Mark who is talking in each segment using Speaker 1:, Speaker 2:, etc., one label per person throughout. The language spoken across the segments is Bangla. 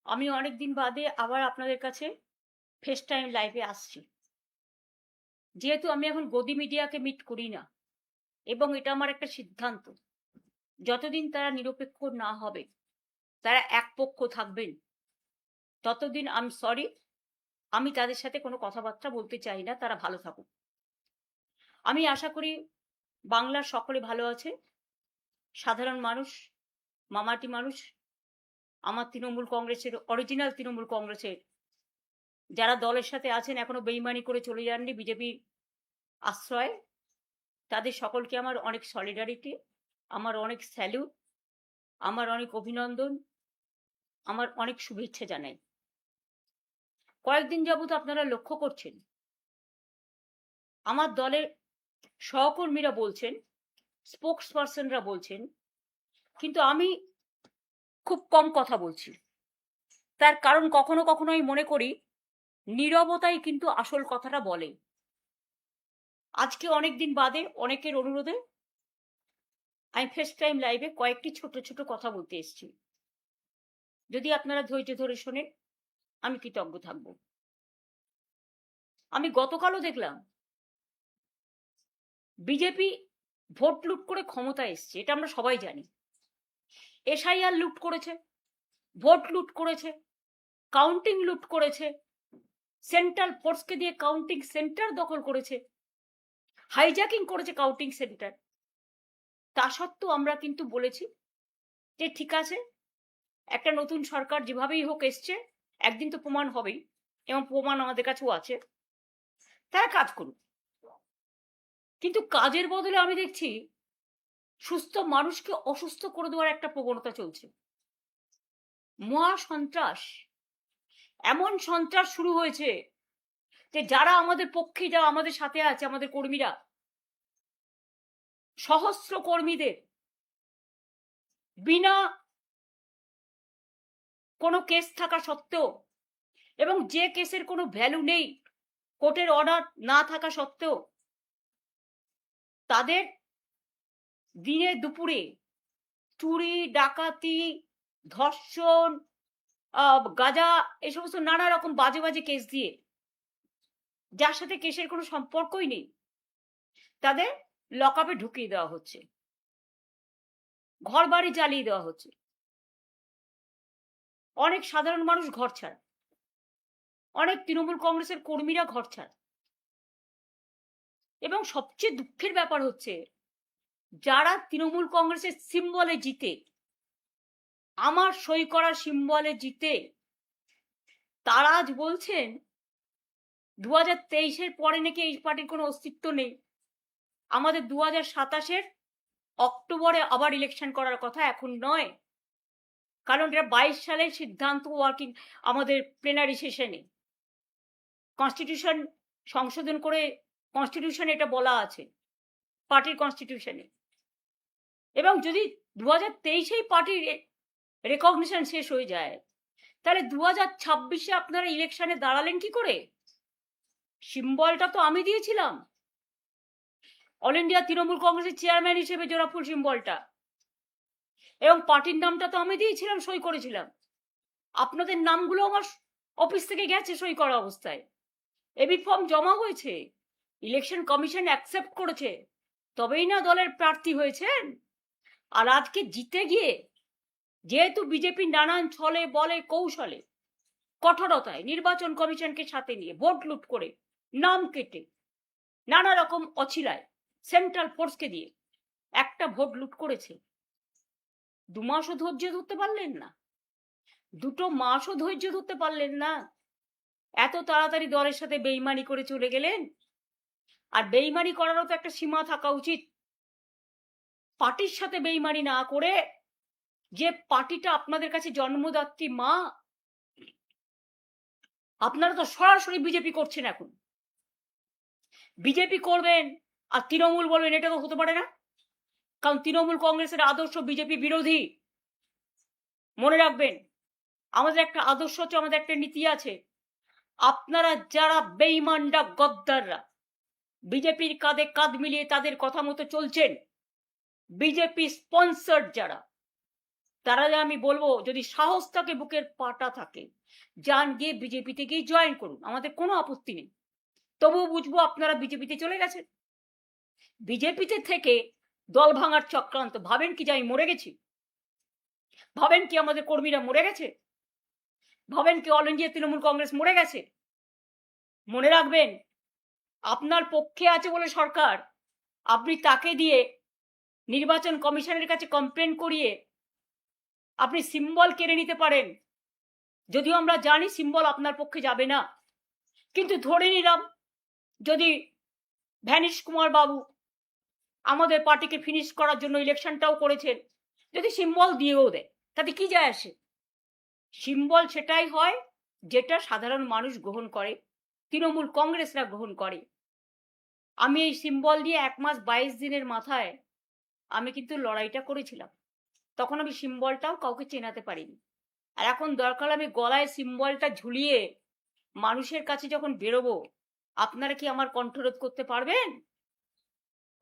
Speaker 1: আমি অনেকদিন বাদে আবার আপনাদের কাছে ফেস টাইম লাইভে আসছি। যেহেতু আমি এখন গদি মিডিয়াকে মিট করি না এবং এটা আমার একটা সিদ্ধান্ত। যতদিন তারা নিরপেক্ষ না হবে, তারা একপক্ষ থাকবেন, ততদিন সরি, আমি তাদের সাথে কোনো কথাবার্তা বলতে চাই না, তারা ভালো থাকুক। আমি আশা করি বাংলার সকলে ভালো আছে। সাধারণ মানুষ, মামাটি মানুষ, আমার তৃণমূল কংগ্রেসের, অরিজিনাল তৃণমূল কংগ্রেসের যারা দলের সাথে আছেন, এখনো বেইমানি করে চলে যাননি বিজেপির আশ্রয়, তাদের সকলকে আমার অনেক সলিডারিটি, আমার অনেক স্যালুট, আমার অনেক অভিনন্দন, আমার অনেক শুভেচ্ছা জানাই। কয়েকদিন যাবত আপনারা লক্ষ্য করছেন আমার দলের সহকর্মীরা বলছেন, স্পোক্স পার্সনরা বলছেন, কিন্তু আমি খুব কম কথা বলছি। তার কারণ কখনো কখনো আমি মনে করি নীরবতাই কিন্তু আসল কথাটা বলে। আজকে অনেকদিন বাদে অনেকের অনুরোধে আমি ফেস টাইম লাইভে কয়েকটি ছোট ছোট কথা বলতে এসেছি। যদি আপনারা ধৈর্য ধরে শোনেন, আমি কৃতজ্ঞ থাকব। আমি গতকালও দেখলাম বিজেপি ভোট লুট করে ক্ষমতায় এসছে, এটা আমরা সবাই জানি। এসআইআর লুট করেছে, ভোট লুট করেছে, কাউন্টিং লুট করেছে, সেন্ট্রাল ফোর্সকে দিয়ে কাউন্টিং সেন্টার দখল করেছে, হাইজ্যাকিং করেছে কাউন্টিং সেন্টার। তা সত্ত্বেও আমরা কিন্তু বলেছি যে ঠিক আছে, একটা নতুন সরকার যেভাবেই হোক এসছে, একদিন তো প্রমাণ হবেই, এবং প্রমাণ আমাদের কাছেও আছে, তারা কাজ করুক। কিন্তু কাজের বদলে আমি দেখছি সুস্থ মানুষকে অসুস্থ করে দেওয়ার একটা প্রবণতা চলছে। মহা সন্ত্রাস, এমন সন্ত্রাস শুরু হয়েছে যে যারা আমাদের পক্ষে, যারা আমাদের সাথে আছে, আমাদের কর্মীরা, সহস্র কর্মীদের বিনা কোনো কেস থাকা সত্ত্বেও, এবং যে কেসের কোনো ভ্যালু নেই, কোর্টের অর্ডার না থাকা সত্ত্বেও, তাদের দিনে দুপুরে চুরি, ডাকাতি, ধর্ষণ, গাঁজা, এই সমস্ত নানা রকম বাজে বাজে কেস দিয়ে, যার সাথে কেসের কোনো সম্পর্কই নেই, তাদের লকআপে ঢুকিয়ে দেওয়া হচ্ছে, ঘর বাড়ি জ্বালিয়ে দেওয়া হচ্ছে। অনেক সাধারণ মানুষ ঘর ছাড়া, অনেক তৃণমূল কংগ্রেসের কর্মীরা ঘর ছাড়া। এবং সবচেয়ে দুঃখের ব্যাপার হচ্ছে, যারা তৃণমূল কংগ্রেসের সিম্বলে জিতে, আমার সই করা সিম্বলে জিতে, তারা আজ বলছেন 2023-এর পরে নাকি এই পার্টির কোনো অস্তিত্ব নেই, আমাদের 2027-এর অক্টোবরে আবার ইলেকশন করার কথা, এখন নয়। কারণ এটা 22 সালের সিদ্ধান্ত, ওয়ার্কিং আমাদের প্লেনারি সেশনে কনস্টিটিউশন সংশোধন করে, কনস্টিটিউশনে এটা বলা আছে, পার্টির কনস্টিটিউশনে। এবং যদি 2023-এই পার্টির রেকগনিশন শেষ হয়ে যায়, তাহলে 2026-এ আপনারা ইলেকশনে দাঁড়ালেন কি করে? সিম্বলটা তো আমি দিয়েছিলাম, অল ইন্ডিয়া তৃণমূল কংগ্রেসের চেয়ারম্যান হিসেবে জোড়াফুল সিম্বলটা, এবং পার্টির নামটা তো আমি দিয়েছিলাম, সই করেছিলাম। আপনাদের নামগুলো আমার অফিস থেকে গেছে সই করা অবস্থায়, এবি ফর্ম জমা হয়েছে, ইলেকশন কমিশন অ্যাকসেপ্ট করেছে, তবেই না দলের প্রার্থী হয়েছেন। আর আজকে জিতে গিয়ে, যেহেতু বিজেপি নানান ছলে বলে কৌশলে, কঠোরতায় নির্বাচন কমিশনকে সাথে নিয়ে ভোট লুট করে, নাম কেটে, নানা রকম অছিলায় সেন্ট্রাল ফোর্সকে দিয়ে একটা ভোট লুট করেছে, 2 মাসও ধৈর্য ধরতে পারলেন না, 2 মাসও ধৈর্য ধরতে পারলেন না, এত তাড়াতাড়ি দলের সাথে বেইমানি করে চলে গেলেন। আর বেইমানি করারও তো একটা সীমা থাকা উচিত। পার্টির সাথে বেইমানি না করে, যে পার্টিটা আপনাদের কাছে জন্মদাত্রী মা, আপনারা তো সরাসরি বিজেপি করছেন। এখন বিজেপি করবেন আর তৃণমূল বলবেন, এটা তো হতে পারে না, কারণ তৃণমূল কংগ্রেসের আদর্শ বিজেপি বিরোধী। মনে রাখবেন, আমাদের একটা আদর্শ আছে, আমাদের একটা নীতি আছে। আপনারা যারা বেইমানরা, গদ্দাররা, বিজেপির কাঁধে কাঁধ মিলিয়ে তাদের কথা মতো চলছেন, বিজেপি স্পন্সর যারা, তারা আমি বলবো যদি সাহস থাকে, বুকের পাটা থাকে, যান গিয়ে বিজেপিতে গিয়ে জয়েন করুন, আমাদের কোনো আপত্তি নেই। তবুও বুঝবো আপনারা বিজেপিতে চলে গেছেন। বিজেপিতে থেকে দল ভাঙার চক্রান্ত, ভাবেন কি যে আমি মরে গেছি? ভাবেন কি আমাদের কর্মীরা মরে গেছে? ভাবেন কি অল ইন্ডিয়া তৃণমূল কংগ্রেস মরে গেছে? মনে রাখবেন, আপনার পক্ষে আছে বলে সরকার, আপনি তাকে দিয়ে নির্বাচন কমিশনের কাছে কমপ্লেন করিয়ে আপনি সিম্বল কেড়ে নিতে পারেন। যদিও আমরা জানি সিম্বল আপনার পক্ষে যাবে না, কিন্তু ধরে নিলাম যদি ভ্যানিশ কুমার বাবু আমাদের পার্টিকে ফিনিশ করার জন্য ইলেকশনটাও করেছেন, যদি সিম্বল দিয়েও দেয়, তাতে কি যায় আসে? সিম্বল সেটাই হয় যেটা সাধারণ মানুষ গ্রহণ করে, তৃণমূল কংগ্রেসরা গ্রহণ করে। আমি এই সিম্বল দিয়ে 1 মাস 22 দিনের মাথায় আমি কিন্তু লড়াইটা করেছিলাম। তখন আমি সিম্বলটাও কাউকে চেনাতে পারিনি। আর এখন দরকার আমি গলায় সিম্বলটা ঝুলিয়ে মানুষের কাছে যখন বেরোবো, আপনারা কি আমার কণ্ঠরোধ করতে পারবেন?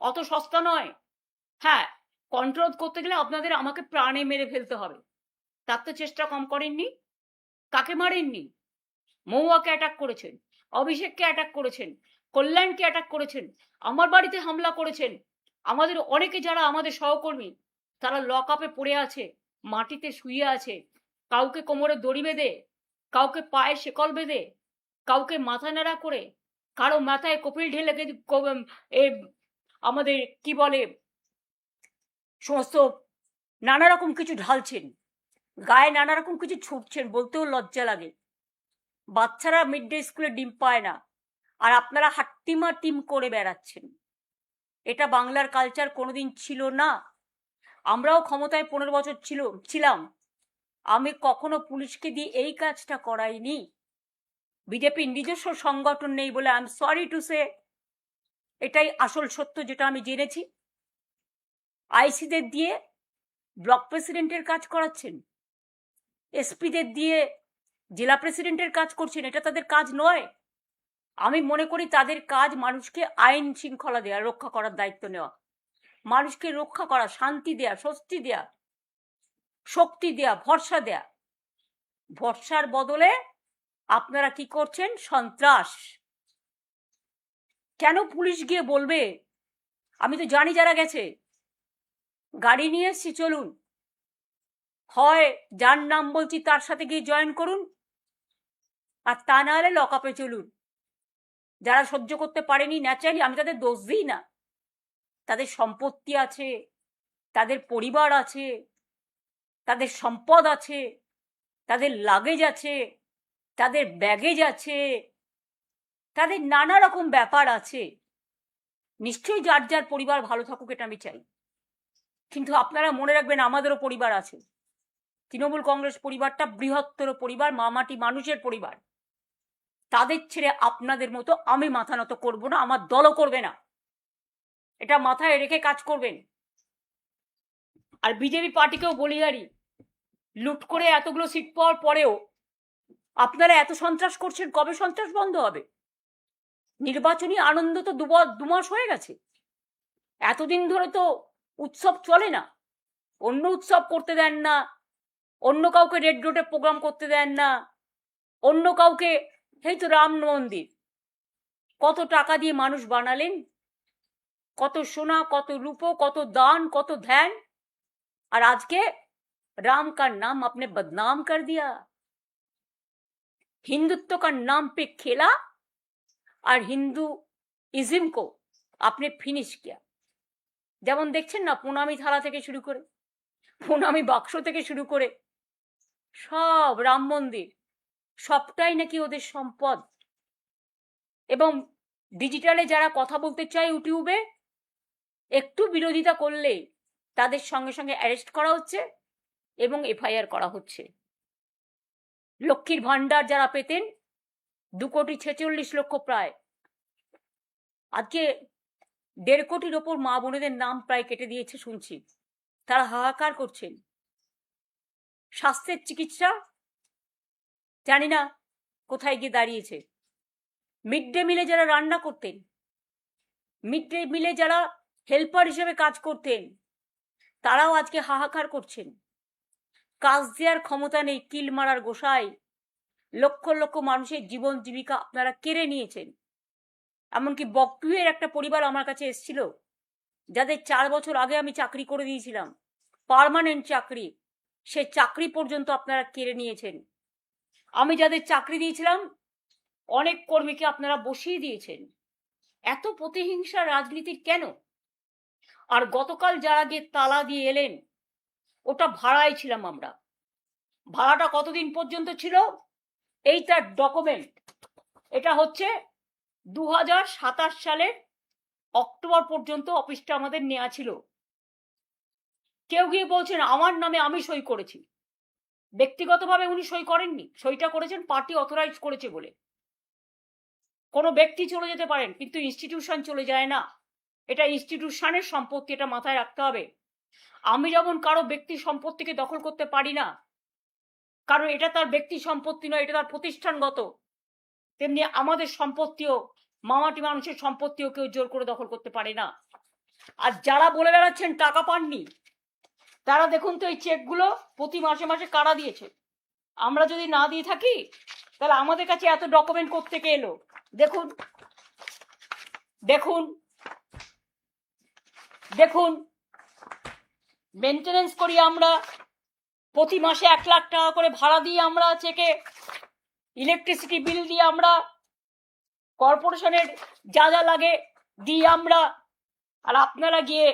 Speaker 1: অত সস্তা নয়। হ্যাঁ, কণ্ঠরোধ করতে গেলে আপনাদের আমাকে প্রাণে মেরে ফেলতে হবে। তার তো চেষ্টা কম করেননি। কাকে মারেননি? মহুয়াকে অ্যাটাক করেছেন, অভিষেককে অ্যাটাক করেছেন, কল্যাণকে অ্যাটাক করেছেন, আমার বাড়িতে হামলা করেছেন। আমাদের অনেকে যারা আমাদের সহকর্মী, তারা লক আপে পড়ে আছে, মাটিতে শুয়ে আছে। কাউকে কোমরে দড়ি বেঁধে, কাউকে পায়ে শেকল বেঁধে, কাউকে মাথা নাড়া করে, কারো মাথায় কপিল ঢেলে আমাদের কি বলে সমস্ত নানা রকম কিছু ঢালছেন, গায়ে নানা রকম কিছু ছুটছেন, বলতেও লজ্জা লাগে। বাচ্চারা মিড ডে স্কুলে ডিম পায় না, আর আপনারা হাট্টিমা টিম করে বেড়াচ্ছেন। এটা বাংলার কালচার কোনোদিন ছিল না। আমরাও ক্ষমতায় 15 বছর ছিলাম, আমি কখনো পুলিশকে দিয়ে এই কাজটা করাইনি। বিজেপির নিজস্ব সংগঠন নেই বলে I am sorry to say, এটাই আসল সত্য যেটা আমি জেনেছি। আইসিদের দিয়ে ব্লক প্রেসিডেন্টের কাজ করাচ্ছেন, এসপিদের দিয়ে জেলা প্রেসিডেন্টের কাজ করছেন। এটা তাদের কাজ নয়। আমি মনে করি তাদের কাজ মানুষকে আইন শৃঙ্খলা দেয়া, রক্ষা করার দায়িত্ব নেওয়া, মানুষকে রক্ষা করা, শান্তি দেয়া, স্বস্তি দেয়া, শক্তি দেয়া, ভরসা দেয়া। ভরসার বদলে আপনারা কি করছেন? সন্ত্রাস। কেন পুলিশ গিয়ে বলবে? আমি তো জানি যারা গেছে। গাড়ি নিয়ে এসছি, চলুন, হয় যার নাম বলছি তার সাথে গিয়ে জয়েন করুন, আর তা না হলে লক আপে চলুন। যারা সহ্য করতে পারেনি ন্যাচারালি, আমি তাদের দোষ দিই না। তাদের সম্পত্তি আছে, তাদের পরিবার আছে, তাদের সম্পদ আছে, তাদের লাগেজ আছে, তাদের ব্যাগেজ আছে, তাদের নানা রকম ব্যাপার আছে। নিশ্চয়ই যার যার পরিবার ভালো থাকুক, এটা আমি চাই। কিন্তু আপনারা মনে রাখবেন, আমাদেরও পরিবার আছে। তৃণমূল কংগ্রেস পরিবারটা বৃহত্তর পরিবার, মামাটি মানুষের পরিবার। তাদের ছেড়ে আপনাদের মতো আমি মাথা নত করব না, আমার দলও করবে না। এটা মাথায় রেখে কাজ করবেন। আর বিজেপি পার্টিকেও বলি, লুট করে এতগুলো সিট পাওয়ার পরেও আপনারা এত সন্ত্রাস করছেন, কবে সন্ত্রাস বন্ধ হবে? নির্বাচনী আনন্দ তো 2 মাস হয়ে গেছে। এতদিন ধরে তো উৎসব চলে না। অন্য উৎসব করতে দেন না, অন্য কাউকে রেড রোডে প্রোগ্রাম করতে দেন না, অন্য কাউকে, এই তো রাম মন্দির কত টাকা দিয়ে মানুষ বানালেন, কত সোনা, কত রূপো, কত দান, কত ধ্যান, আর আজকে राम का नाम आपने बदनाम कर दिया। हिंदुत्व का नाम पे खेला और हिंदुइज्म को आपने फिनिश किया। যেমন দেখছেন না, প্রণামী থালা থেকে শুরু করে, প্রণামী বাক্স থেকে শুরু করে সব রাম মন্দির, সবটাই নাকি ওদের সম্পদ। এবং ডিজিটালে যারা কথা বলতে চায় ইউটিউবে, একটু বিরোধিতা করলে তাদের সঙ্গে সঙ্গে অ্যারেস্ট করা হচ্ছে এবং এফআইআর করা হচ্ছে। লক্ষ্মীর ভান্ডার যারা পেতেন 2,46,00,000 প্রায়, আজকে 1.5 কোটির ওপর মা বোনেদের নাম প্রায় কেটে দিয়েছে শুনছি। তারা হাহাকার করছেন। স্বাস্থ্যের চিকিৎসা জানি না কোথায় গিয়ে দাঁড়িয়েছে। মিড ডে মিলে যারা রান্না করতেন, মিড ডে মিলে যারা হেল্পার হিসেবে কাজ করতেন, তারাও আজকে হাহাকার করছেন। কাজ দেওয়ার ক্ষমতা নেই, কিল মারার গোসাই। লক্ষ লক্ষ মানুষের জীবন জীবিকা আপনারা কেড়ে নিয়েছেন। এমনকি বকটুয়ের একটা পরিবার আমার কাছে এসেছিল, যাদের 4 বছর আগে আমি চাকরি করে দিয়েছিলাম, পার্মানেন্ট চাকরি, সে চাকরি পর্যন্ত আপনারা কেড়ে নিয়েছেন। আমি যাদের চাকরি দিয়েছিলাম অনেক কর্মীকে আপনারা বসিয়ে দিয়েছেন। এত প্রতিহিংসা রাজনীতি কেন? আর গতকাল যারা গিয়ে তালা দিয়ে এলেন, ওটা ভাড়ায় ছিলাম আমরা। ভাড়াটা কতদিন পর্যন্ত ছিল? এই তার ডকুমেন্ট। এটা হচ্ছে 2027 সালের অক্টোবর পর্যন্ত অফিসটা আমাদের নেওয়া ছিল। কেউ গিয়ে বলছেন আমার নামে আমি সই করেছি। ব্যক্তিগতভাবে উনি সই করেননি, সইটা করেছেন পার্টি অথরাইজ করেছে বলে। কোনো ব্যক্তি চলে যেতে পারেন, কিন্তু ইনস্টিটিউশন চলে যায় না। এটা ইনস্টিটিউশনের সম্পত্তি, এটা মাথায় রাখতে হবে। আমি যেমন কারো ব্যক্তি সম্পত্তিকে দখল করতে পারি না, কারণ এটা তার ব্যক্তি সম্পত্তি নয়, এটা তার প্রতিষ্ঠানগত, তেমনি আমাদের সম্পত্তিও, মামাটি মানুষের সম্পত্তিও কেউ জোর করে দখল করতে পারে না। আর যারা বলে বেড়াচ্ছেন টাকা পাননি, তারা দেখুন তো এই চেকগুলো প্রতি মাসে মাসে কারা দিয়েছে। আমরা যদি না দিয়ে থাকি তাহলে আমাদের কাছে এত ডকুমেন্ট কোত্থেকে এলো? দেখুন দেখুন দেখুন, মেনটেনেন্স করি আমরা, প্রতি মাসে 1 লাখ টাকা করে ভাড়া দিয়ে আমরা চেকে, ইলেকট্রিসিটি বিল দিয়ে আমরা, কর্পোরেশনের যা যা লাগে দিই আমরা। আর আপনারা গিয়ে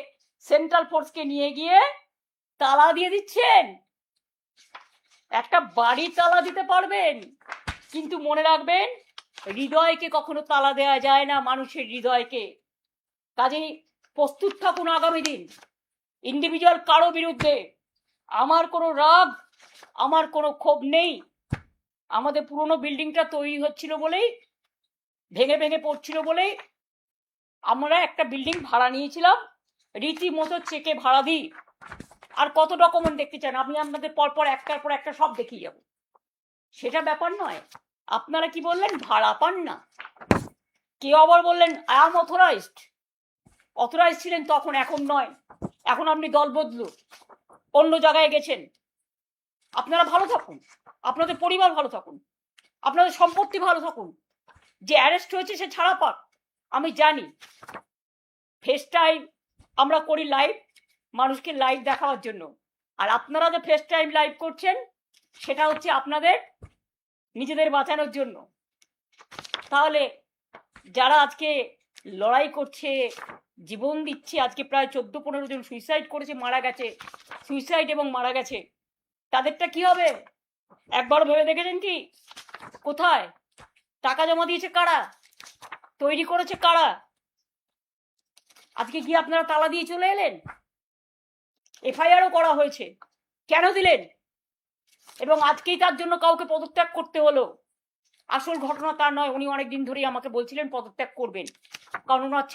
Speaker 1: সেন্ট্রাল ফোর্সকে নিয়ে গিয়ে তালা দিয়ে দিচ্ছেন। একটা বাড়ি তালা দিতে পারবেন, কিন্তু মনে রাখবেন হৃদয়কে কখনো তালা দেওয়া যায় না, মানুষের হৃদয়কে। কাজেই প্রস্তুত থাকুন আগামী দিন ইন্ডিভিজুয়াল কারো বিরুদ্ধে। আমার কোনো রাগ, আমার কোনো ক্ষোভ নেই। আমাদের পুরনো বিল্ডিংটা তৈরি হচ্ছিল বলেই, ভেঙে ভেঙে পড়ছিল বলেই আমরা একটা বিল্ডিং ভাড়া নিয়েছিলাম, রীতিমতো চেকে ভাড়া দিই। আর কত ডকুমেন্ট দেখতে চান? আমি আপনাদের পরপর একটার পর একটা সব দেখিয়ে যাব, সেটা ব্যাপার নয়। আপনারা কি বললেন? ভাড়া পান না। কেউ আবার বললেন আই এম অথরাইজড। অথরাইজ ছিলেন তখন, এখন নয়। এখন আপনি দল বদলু, অন্য জায়গায় গেছেন। আপনারা ভালো থাকুন, আপনাদের পরিবার ভালো থাকুন, আপনাদের সম্পত্তি ভালো থাকুন। যে অ্যারেস্ট হয়েছে সে ছাড়া পাক। আমি জানি ফেস টাইম আমরা করি লাইভ, মানুষকে লাইভ দেখাবার জন্য। আর আপনারা যে ফেস টাইম লাইভ করছেন সেটা হচ্ছে আপনাদের নিজেদের বাঁচানোর জন্য। তাহলে যারা আজকে লড়াই করছে, জীবন দিচ্ছে, আজকে প্রায় 14-15 জন সুইসাইড করেছে, মারা গেছে, সুইসাইড এবং মারা গেছে, তাদেরটা কি হবে? একবার ভেবে দেখেছেন কি? কোথায় টাকা জমা দিয়েছে কারা? তৈরি করেছে কারা? আজকে কি আপনারা তালা দিয়ে চলে এলেন? এফআইআরও করা হয়েছে, কেন দিলেন? এবং আজকেই তার জন্য কাউকে পদত্যাগ করতে হলো। আসল ঘটনা তা নয়। উনি অনেকদিন ধরেই আমাকে বলছিলেন পদত্যাগ করবেন, কারণ ওনার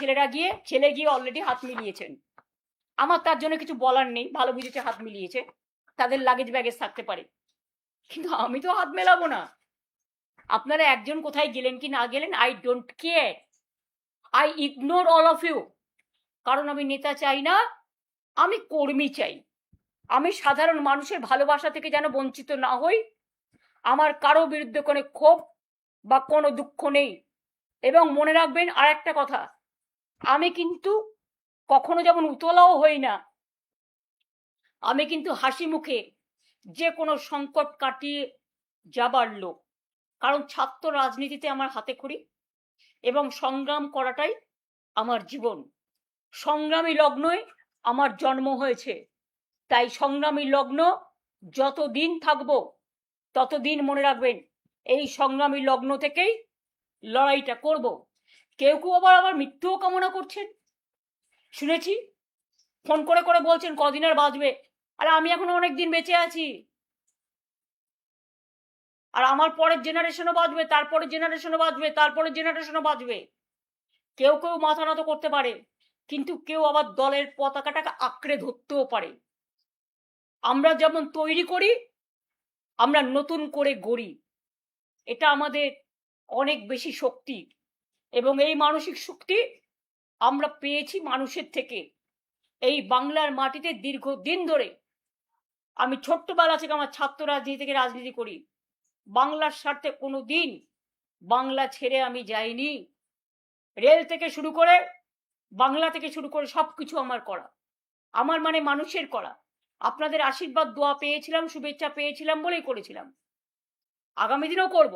Speaker 1: ছেলে গিয়ে অলরেডি হাত মিলিয়েছেন। আমার তার জন্য কিছু বলার নেই, ভালো বুঝেছে হাত মিলিয়েছে, তাদের লাগেজ ব্যাগেজ থাকতে পারে, কিন্তু আমি তো হাত মেলাবো না। আপনারা একজন কোথায় গেলেন কি না গেলেন, I don't care, I ignore all of you. কারণ আমি নেতা চাই না, আমি কর্মী চাই। আমি সাধারণ মানুষের ভালোবাসা থেকে যেন বঞ্চিত না হই। আমার কারো বিরুদ্ধে কোনো ক্ষোভ বা কোনো দুঃখ নেই। এবং মনে রাখবেন আর একটা কথা, আমি কিন্তু কখনো যেমন উতলাও হই না, আমি কিন্তু হাসি মুখে যে কোনো সংকট কাটিয়ে যাবার লোক। কারণ ছাত্র রাজনীতিতে আমার হাতে খড়ি এবং সংগ্রাম করাটাই আমার জীবন। সংগ্রামী লগ্নই আমার জন্ম হয়েছে, তাই সংগ্রামী লগ্ন যতদিন থাকবো ততদিন মনে রাখবেন এই সংগ্রামী লগ্ন থেকেই লড়াইটা করব। কেউ কেউ আবার মৃত্যুও কামনা করছেন, শুনেছি। ফোন করে করে বলছেন কদিন আর বাঁচবে। আর আমি এখন অনেক দিন বেঁচে আছি, আর আমার পরের জেনারেশনও বাঁচবে, তারপরের জেনারেশনও বাঁচবে, তারপরের জেনারেশনও বাঁচবে। কেউ কেউ মাথা নত করতে পারে, কিন্তু কেউ আবার দলের পতাকাটাকে আঁকড়ে ধরতেও পারে। আমরা যেমন তৈরি করি, আমরা নতুন করে গড়ি। এটা আমাদের অনেক বেশি শক্তি, এবং এই মানসিক শক্তি আমরা পেয়েছি মানুষের থেকে। এই বাংলার মাটিতে দীর্ঘদিন ধরে আমি ছোট্টবেলা থেকে আমার ছাত্র রাজনীতি থেকে রাজনীতি করি, বাংলার স্বার্থে কোনো দিন বাংলা ছেড়ে আমি যাইনি। রেল থেকে শুরু করে বাংলা থেকে শুরু করে সবকিছু আমার করা, আমার মানে মানুষের করা। আপনাদের আশীর্বাদ দোয়া পেয়েছিলাম, শুভেচ্ছা পেয়েছিলাম বলেই করেছিলাম, আগামী দিনেও করব।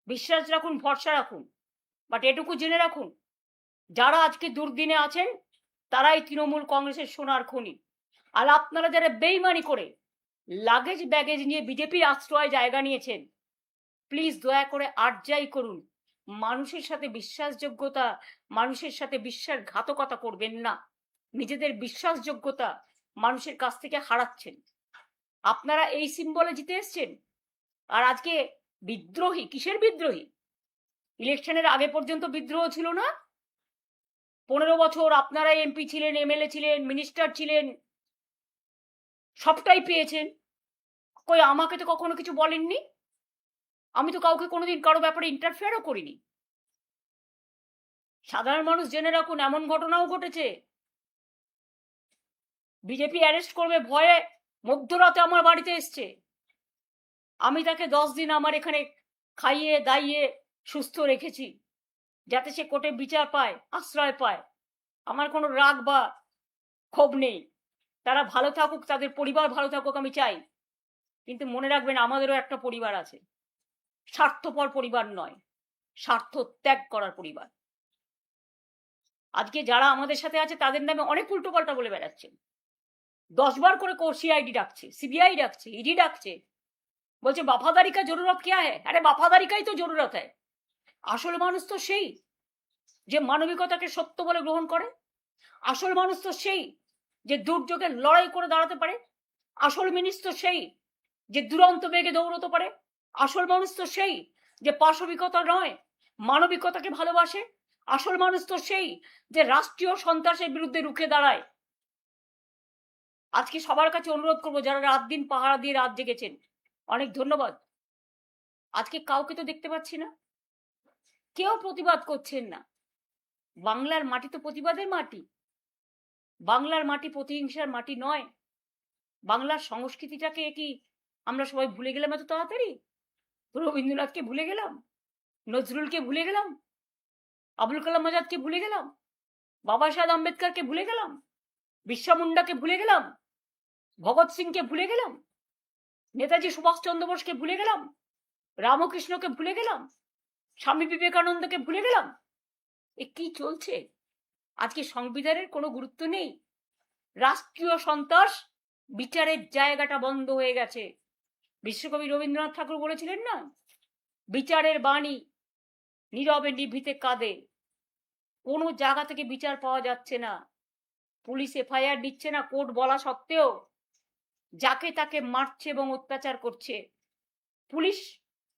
Speaker 1: বিশ্বাস রাখুন, ভরসা রাখুন। বাট এটুকু জেনে রাখুন, যারা আজকে দুর্দিনে আছেন তারাই তৃণমূল কংগ্রেসের সোনার খনি। আর আপনারা যারা বেইমানি করে লাগেজ ব্যাগেজ নিয়ে বিজেপির আশ্রয় জায়গা নিয়েছেন, প্লিজ দয়া করে আর যাই করুন, মানুষের সাথে বিশ্বাসযোগ্যতা, মানুষের সাথে বিশ্বাসঘাতকতা করবেন না। নিজেদের বিশ্বাসযোগ্যতা মানুষের কাছ থেকে হারাচ্ছেন। আপনারা এই সিম্বলে জিতে এসছেন, আর আজকে বিদ্রোহী। কিসের বিদ্রোহী? ইলেকশনের আগে পর্যন্ত বিদ্রোহ ছিল না? 15 বছর আপনারা এমপি ছিলেন, এমএলএ ছিলেন, মিনিস্টার ছিলেন, সবটাই পেয়েছেন। কই আমাকে তো কখনো কিছু বলেননি। আমি তো কাউকে কোনোদিন কারো ব্যাপারে ইন্টারফেয়ারও করিনি। সাধারণ মানুষ জেনে রাখুন, এমন ঘটনাও ঘটেছে, বিজেপি অ্যারেস্ট করবে ভয়ে মধ্যরাতে আমার বাড়িতে এসছে। আমি তাকে 10 দিন আমার এখানে খাইয়ে দাইয়ে সুস্থ রেখেছি, যাতে সে কোর্টে বিচার পায়, আশ্রয় পায়। আমার কোনো রাগ বা ক্ষোভ নেই, তারা ভালো থাকুক, তাদের পরিবার ভালো থাকুক আমি চাই। কিন্তু মনে রাখবেন, আমাদেরও একটা পরিবার আছে, স্বার্থপর পরিবার নয়, স্বার্থ ত্যাগ করার পরিবার। আজকে যারা আমাদের সাথে আছে তাদের নামে অনেক উল্টোপাল্টা বলে বেড়াচ্ছেন। 10 বার করে সিআইডি ডাকছে, সিবিআই ডাকছে, ইডি ডাকছে, বলছে वफादारी का जरूरत क्या है। আরে वफादारी का ही तो जरूरत है। আসল মানুষ তো সেই যে মানবিকতাকে সত্য বলে গ্রহণ করে। আসল মানুষ তো সেই যে দুর্যোগে লড়াই করে দাঁড়াতে পারে। আসল মানুষ তো সেই যে দুরন্ত বেগে দৌড়তে পারে। আসল মানুষ তো সেই যে পাশবিকতা নয়, মানবিকতাকে ভালোবাসে। আসল মানুষ তো সেই যে রাষ্ট্রীয় সন্ত্রাসের বিরুদ্ধে রুখে দাঁড়ায়। আজকে সবার কাছে অনুরোধ করবো, যারা রাত দিন পাহারা দিয়ে রাত জেগেছেন, অনেক ধন্যবাদ। আজকে কাউকে তো দেখতে পাচ্ছি না, কেউ প্রতিবাদ করছেন না। বাংলার মাটি তো প্রতিবাদের মাটি। বাংলার মাটি প্রতিহিংসার মাটি নয়। বাংলার সংস্কৃতিটাকে কি আমরা সবাই ভুলে গেলাম এত তাড়াতাড়ি? রবীন্দ্রনাথকে ভুলে গেলাম, নজরুলকে ভুলে গেলাম, আবুল কালাম আজাদকে ভুলে গেলাম, বাবা সাহেব আম্বেদকরকে ভুলে গেলাম, বিরসা মুন্ডাকে ভুলে গেলাম, ভগৎ সিংকে ভুলে গেলাম, নেতাজি সুভাষচন্দ্র বোসকে ভুলে গেলাম, রামকৃষ্ণকে ভুলে গেলাম, স্বামী বিবেকানন্দকে ভুলে গেলাম। এ কি চলছে? আজকে সংবিধানের কোনো গুরুত্ব নেই। রাষ্ট্রীয় সন্ত্রাস, বিচারের জায়গাটা বন্ধ হয়ে গেছে। বিশ্বকবি রবীন্দ্রনাথ ঠাকুর বলেছিলেন না, বিচারের বাণী নীরবে নিভৃতে কাঁদে। কোনো জায়গা থেকে বিচার পাওয়া যাচ্ছে না। পুলিশ এফআইআর দিচ্ছে না কোর্ট বলা সত্ত্বেও, যাকে তাকে মারছে এবং অত্যাচার করছে। পুলিশ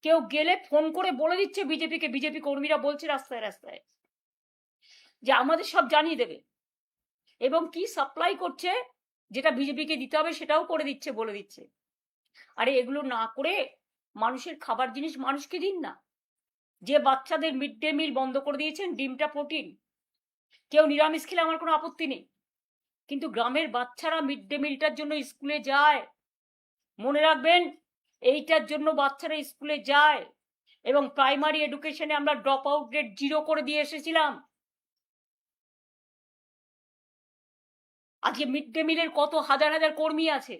Speaker 1: কেউ গেলে ফোন করে বলে দিচ্ছে বিজেপিকে, বিজেপি কর্মীরা বলছে রাস্তায় রাস্তায় যে আমাদের সব জানিয়ে দেবে, এবং কি সাপ্লাই করছে যেটা বিজেপিকে দিতে হবে সেটাও করে দিচ্ছে, বলে দিচ্ছে। আরে এগুলো না করে মানুষের খাবার জিনিস মানুষকে দিন না। যে বাচ্চাদের মিড ডে মিল বন্ধ করে দিয়েছেন, ডিমটা প্রোটিন, কেউ নিরামিষ খেলে আমার কোনো আপত্তি নেই, কিন্তু গ্রামের বাচ্চারা মিড ডে মিলটার জন্য স্কুলে যায়। মনে রাখবেন, এইটার জন্য বাচ্চারা স্কুলে যায়। এবং প্রাইমারি এডুকেশনে আমরা ড্রপ আউট রেট 0 করে দিয়ে এসেছিলাম। আজকে মিড ডে মিলের কত হাজার হাজার কর্মী আছে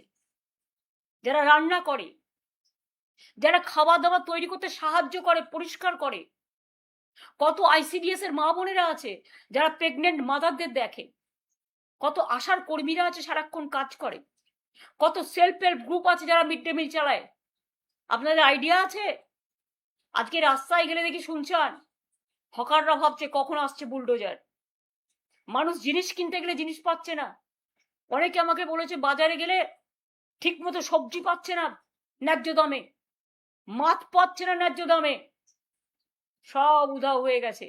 Speaker 1: যারা রান্না করে, যারা খাবার দাবার তৈরি করতে সাহায্য করে, পরিষ্কার করে। কত আইসিডিএস এর মা বোনেরা আছে যারা প্রেগনেন্ট মাদারদের দেখে। কত আশার কর্মীরা আছে সারাক্ষণ কাজ করে। কত সেলফ হেল্প গ্রুপ আছে যারা মিড ডে মিল চালায়। আপনাদের আইডিয়া আছে? আজকে রাস্তায় গেলে দেখি শুনছেন হকাররা ভাবছে কখন আসছে বুলডোজার। মানুষ জিনিস কিনতে গেলে জিনিস পাচ্ছে না। অনেকে আমাকে বলেছে বাজারে গেলে ঠিক মতো সবজি পাচ্ছে না ন্যায্য দামে, মাছ পাচ্ছে না ন্যায্য দামে, সব উধাও হয়ে গেছে।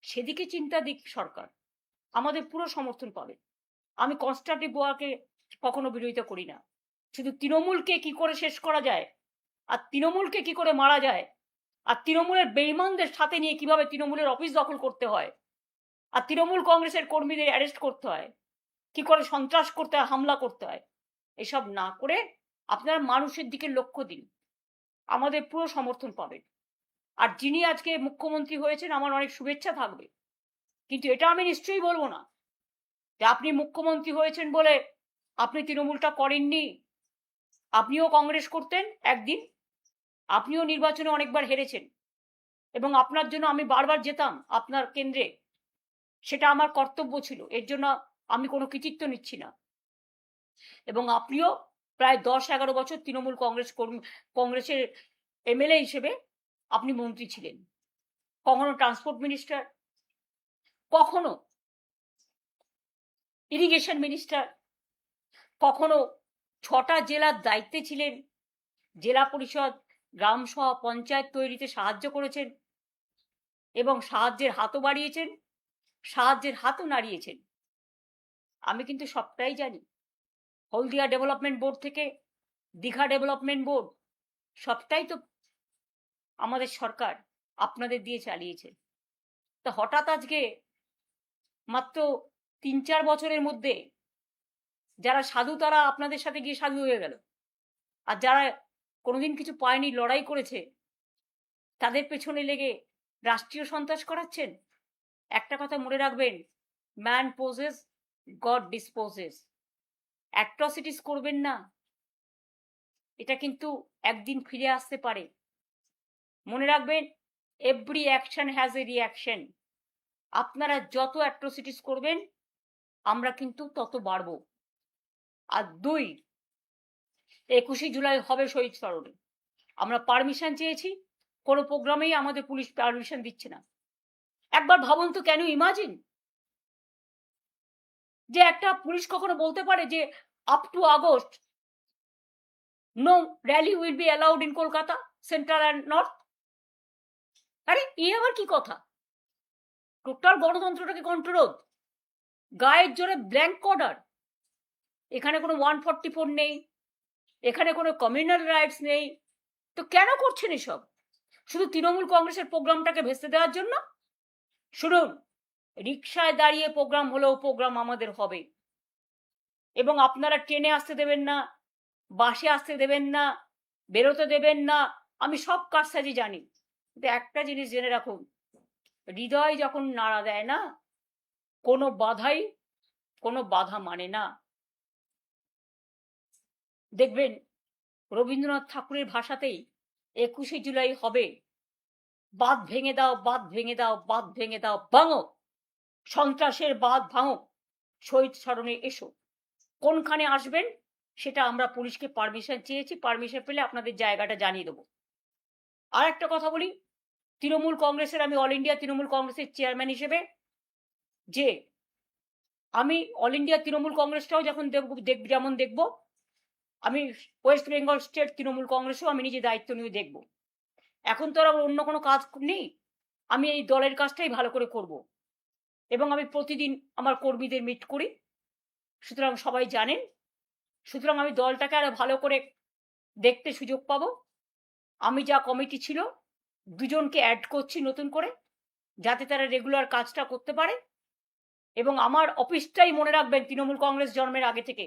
Speaker 1: সেদিকে চিন্তা দিক সরকার, আমাদের পুরো সমর্থন পাবে। আমি কনস্ট্রাকটিভ ওয়ার্কে কখনো বিরোধিতা করি না। শুধু তৃণমূলকে কি করে শেষ করা যায়, আর তৃণমূলকে কি করে মারা যায়, আর তৃণমূলের বেঈমানদের সাথে নিয়ে কিভাবে তৃণমূলের অফিস দখল করতে হয়, আর তৃণমূল কংগ্রেসের কর্মীদের অ্যারেস্ট করতে হয়, কি করে সন্ত্রাস করতে হয়, হামলা করতে হয়, এসব না করে আপনারা মানুষের দিকে লক্ষ্য দিন, আমাদের পুরো সমর্থন পাবেন। আর যিনি আজকে মুখ্যমন্ত্রী হয়েছেন আমার অনেক শুভেচ্ছা থাকবে, কিন্তু এটা আমি নিশ্চয়ই বলবো না যে আপনি মুখ্যমন্ত্রী হয়েছেন বলে আপনি তৃণমূলটা করেননি। আপনিও কংগ্রেস করতেন একদিন, আপনিও নির্বাচনে অনেকবার হেরেছেন এবং আপনার জন্য আমি বারবার যেতাম আপনার কেন্দ্রে, সেটা আমার কর্তব্য ছিল, এর জন্য আমি কোনো কৃতিত্ব নিচ্ছি না। এবং আপনিও প্রায় 10-11 বছর তৃণমূল কংগ্রেসের এমএলএ হিসেবে আপনি মন্ত্রী ছিলেন, কখনো ট্রান্সপোর্ট মিনিস্টার, কখনো ইরিগেশন মিনিস্টার, কখনো 6টা জেলার দায়িত্বে ছিলেন, জেলা পরিষদ, গ্রাম সভা, পঞ্চায়েত তৈরিতে সাহায্য করেছেন এবং সাহায্যের হাতও বাড়িয়েছেন, সাহায্যের হাতও নাড়িয়েছেন। আমি কিন্তু সবটাই জানি। হলদিয়া ডেভেলপমেন্ট বোর্ড থেকে দীঘা ডেভেলপমেন্ট বোর্ড, সবটাই তো আমাদের সরকার আপনাদের দিয়ে চালিয়েছে। তা হঠাৎ আজকে মাত্র 3-4 বছরের মধ্যে যারা সাধু তারা আপনাদের সাথে গিয়ে সাধু হয়ে গেল, আর যারা কোনোদিন কিছু পায়নি, লড়াই করেছে, তাদের পেছনে লেগে রাষ্ট্রীয় সন্ত্রাস করাচ্ছেন। একটা কথা মনে রাখবেন, man poses, god disposes. Atrocities করবেন না, এটা কিন্তু একদিন ফিরে আসতে পারে। মনে রাখবেন, every action has a reaction. আপনারা যত অ্যাট্রসিটিস করবেন আমরা কিন্তু তত বাড়ব। আর 21শে জুলাই হবে শহীদ স্মরণে। আমরা পারমিশন চেয়েছি, কোনো প্রোগ্রামেই আমাদের পুলিশ পারমিশন দিচ্ছে না। একবার ভাবুন তো, কেন ইমাজিন যে একটা পুলিশ কখনো বলতে পারে যে up to August no rally will be allowed in Kolkata central and north? আরে এ আবার কি কথা? টোটাল গণতন্ত্রটাকে কন্ট্রোল, গায়ের জোরে ব্ল্যাঙ্ক অর্ডার। এখানে কোনো 144 নেই, এখানে কোনো কমিউনাল রাইটস নেই, তো কেন করছেন এসব? শুধু তৃণমূল কংগ্রেসের প্রোগ্রামটাকে ভেস্তে দেওয়ার জন্য? শুনুন, রিকশায় দাঁড়িয়ে প্রোগ্রাম হলেও প্রোগ্রাম আমাদের হবে, এবং আপনারা ট্রেনে আসতে দেবেন না, বাসে আসতে দেবেন না, বেরোতে দেবেন না, আমি সব কারসাজি জানি। কিন্তু একটা জিনিস জেনে রাখুন, হৃদয় যখন নাড়া দেয় না, কোনো বাধা মানে না। দেখবেন রবীন্দ্রনাথ ঠাকুরের ভাষাতেই 21শে জুলাই হবে, বাঁধ ভেঙে দাও, বাঁধ ভেঙে দাও, বাঁধ ভেঙে দাও, ভাঙো সন্ত্রাসের বাঁধ, ভাঙো, শহীদ স্মরণে এসো। কোনখানে আসবেন সেটা আমরা পুলিশকে পারমিশন চেয়েছি, পারমিশন পেলে আপনাদের জায়গাটা জানিয়ে দেবো। আর একটা কথা বলি, তৃণমূল কংগ্রেসের, আমি অল ইন্ডিয়া তৃণমূল কংগ্রেসের চেয়ারম্যান হিসেবে, যে আমি অল ইন্ডিয়া তৃণমূল কংগ্রেসটাও যখন যেমন দেখব, আমি ওয়েস্ট বেঙ্গল স্টেট তৃণমূল কংগ্রেসও আমি নিজে দায়িত্ব নিয়ে দেখব। এখন তো আর অন্য কোনো কাজ নেই, আমি এই দলের কাজটাই ভালো করে করব এবং আমি প্রতিদিন আমার কর্মীদের মিট করি, সুতরাং সবাই জানেন। সুতরাং আমি দলটাকে আরো ভালো করে দেখতে সুযোগ পাবো। আমি যা কমিটি ছিল 2জনকে অ্যাড করছি নতুন করে, যাতে তারা রেগুলার কাজটা করতে পারে। এবং আমার অফিসটাই মনে রাখবেন, তৃণমূল কংগ্রেস জন্মের আগে থেকে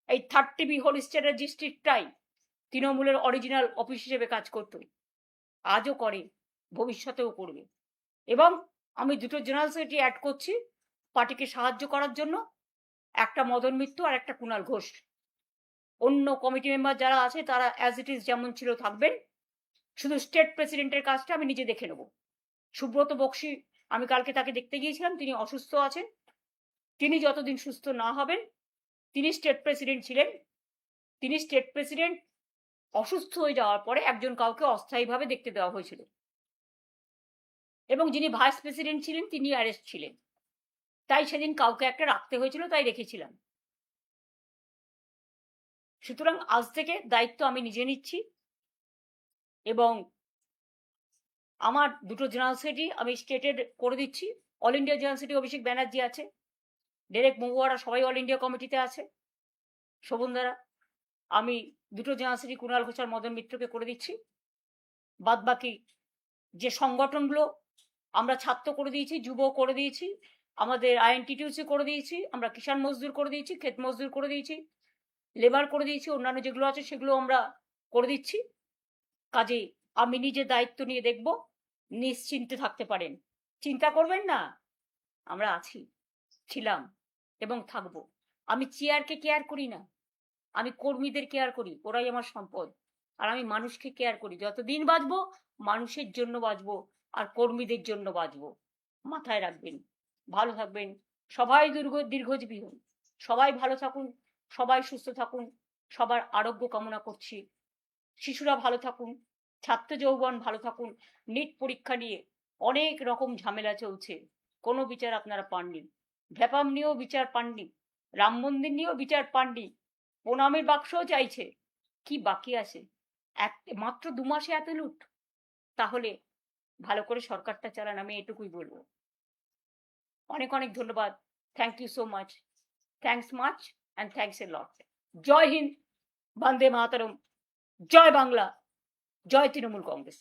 Speaker 1: এই 30B হোলিস্টারের ডিস্ট্রিক্টটাই তৃণমূলের অরিজিনাল অফিস হিসেবে কাজ করত, আজও করে, ভবিষ্যতেও করবে। এবং আমি 2টো জেনারেল সেক্রেটারি অ্যাড করছি পার্টিকে সাহায্য করার জন্য, একটা মদন মিত্র আর একটা কুণাল ঘোষ। অন্য কমিটি মেম্বার যারা আছে তারা অ্যাজ ইট ইজ যেমন ছিল থাকবেন, শুধু স্টেট প্রেসিডেন্টের কাজটা আমি নিজে দেখে নেব। সুব্রত বক্সি, আমি কালকে তাকে দেখতে গিয়েছিলাম, তিনি অসুস্থ আছেন, তিনি যতদিন সুস্থ না হবেন, তিনি স্টেট প্রেসিডেন্ট ছিলেন, তিনি স্টেট প্রেসিডেন্ট অসুস্থ হয়ে যাওয়ার পরে একজন কাউকে অস্থায়ীভাবে দেখতে দেওয়া হয়েছিল, এবং যিনি ভাইস প্রেসিডেন্ট ছিলেন তিনি অ্যারেস্ট ছিলেন, তাই সেদিন কাউকে একটা রাখতে হয়েছিল, তাই রেখেছিলাম। সুতরাং আজ থেকে দায়িত্ব আমি নিজে নিচ্ছি, এবং আমার 2টো জেনারেল সেক্রেটারি আমি স্টেটের করে দিচ্ছি। All India general secretary Abhishek Banerjee আছে, ডেরেক মহুয়ারা সবাই অল ইন্ডিয়া কমিটিতে আছে, শোভন দ্বারা। আমি 2টো জেনারেল সেক্রেটারি কুণাল ঘোষ আর মদন মিত্রকে করে দিচ্ছি। বাদ বাকি যে সংগঠনগুলো আমরা ছাত্র করে দিয়েছি, যুব করে দিয়েছি, আমাদের আইএনটিটিউসি করে দিয়েছি, আমরা কিষাণ মজদুর করে দিয়েছি, ক্ষেত মজদুর করে দিয়েছি, লেবার করে দিয়েছি, অন্যান্য যেগুলো আছে সেগুলো আমরা করে দিচ্ছি। কাজেই আমি নিজে দায়িত্ব নিয়ে দেখব, নিশ্চিন্তে থাকতে পারেন। চিন্তা করবেন না, আমরা আছি, ছিলাম এবং থাকবো। আমি চেয়ারকে কেয়ার করি না, আমি কর্মীদের কেয়ার করি, ওরাই আমার সম্পদ। আর আমি মানুষকে কেয়ার করি, যতদিন বাঁচবো মানুষের জন্য বাঁচবো আর কর্মীদের জন্য বাঁচবো। মাথায় রাখবেন, ভালো থাকবেন, সবাই দীর্ঘজীবী হন, সবাই ভালো থাকুন, সবাই সুস্থ থাকুন, সবার আরোগ্য কামনা করছি। শিশুরা ভালো থাকুন, ছাত্র যৌবন ভালো থাকুন। নিট পরীক্ষা নিয়ে অনেক রকম ঝামেলা চলছে, কোনো বিচার আপনারা পাননি। ভ্যাপাম নিয়েও বিচার পাননি, রাম মন্দির নিয়েও বিচার পাননি, প্রণামের বাক্সও চাইছে। কি বাকি আছে? মাত্র 2 মাসে এত লুট? তাহলে ভালো করে সরকারটা চালান, আমি এটুকুই বলবো। অনেক অনেক ধন্যবাদ। Thank you so much. Thanks much and thanks a lot. জয় হিন্দ, বন্দে মাতরম, জয় বাংলা, জয় তৃণমূল কংগ্রেস।